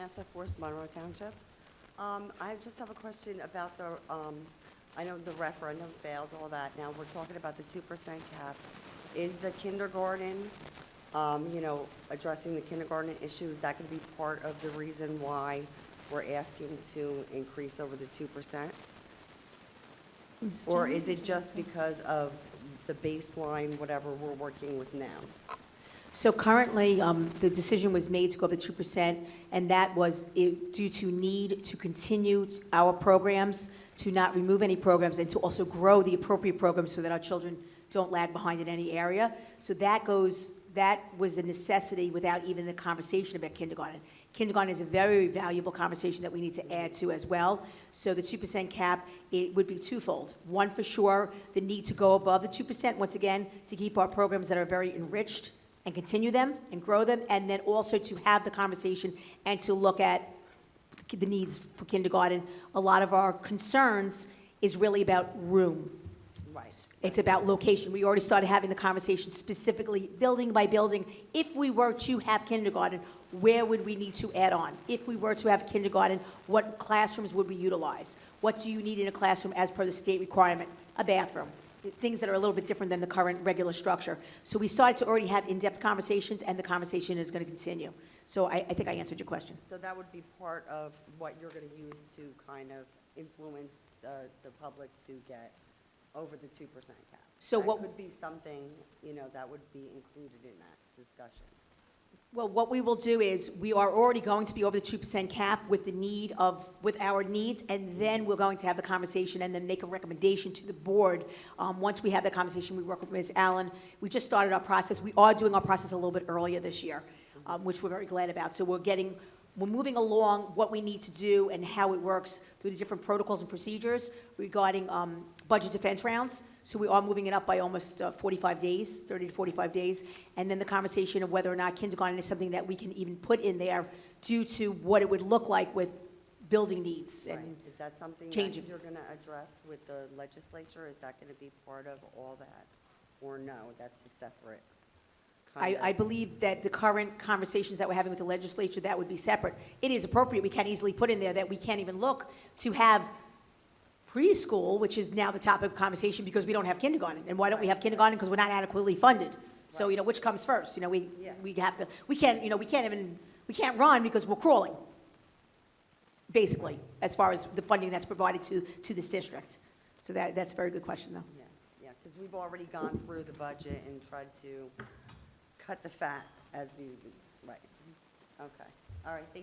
Vanessa Force, Monroe Township. I just have a question about the, I know the referendum failed, all that. Now, we're talking about the 2% cap. Is the kindergarten, addressing the kindergarten issue, is that going to be part of the reason why we're asking to increase over the 2%? Or is it just because of the baseline, whatever we're working with now? So currently, the decision was made to go up to 2%, and that was due to need to continue our programs, to not remove any programs, and to also grow the appropriate programs so that our children don't lag behind in any area. So that was a necessity without even the conversation about kindergarten. Kindergarten is a very valuable conversation that we need to add to as well. So the 2% cap, it would be twofold. One, for sure, the need to go above the 2%, once again, to keep our programs that are very enriched and continue them and grow them, and then also to have the conversation and to look at the needs for kindergarten. A lot of our concerns is really about room. Right. It's about location. We already started having the conversation specifically, building by building. If we were to have kindergarten, where would we need to add on? If we were to have kindergarten, what classrooms would we utilize? What do you need in a classroom as per the state requirement? A bathroom. Things that are a little bit different than the current regular structure. So we started to already have in-depth conversations, and the conversation is going to continue. So I think I answered your question. So that would be part of what you're going to use to kind of influence the public to get over the 2% cap. So that what could be something, that would be included in that discussion. Well, what we will do is, we are already going to be over the 2% cap with our needs, and then we're going to have the conversation and then make a recommendation to the board. Once we have that conversation, we work with Ms. Allen. We just started our process. We are doing our process a little bit earlier this year, which we're very glad about. So we're moving along what we need to do and how it works through the different protocols and procedures regarding budget defense rounds. So we are moving it up by almost 45 days, 30 to 45 days. And then the conversation of whether or not kindergarten is something that we can even put in there due to what it would look like with building needs and Right. Is that something changing. that you're going to address with the legislature? Is that going to be part of all that? Or no, that's a separate kind I of- believe that the current conversations that we're having with the legislature, that would be separate. It is appropriate, we can easily put in there that we can't even look to have preschool, which is now the topic of conversation, because we don't have kindergarten. And why don't we have kindergarten? Because we're not adequately funded. So, which comes first? Yeah. We can't run because we're crawling, basically, as far as the funding that's provided to this district. So that's a very good question, though. Yeah, because we've already gone through the budget and tried to cut the fat as you, right. Okay, all right, thank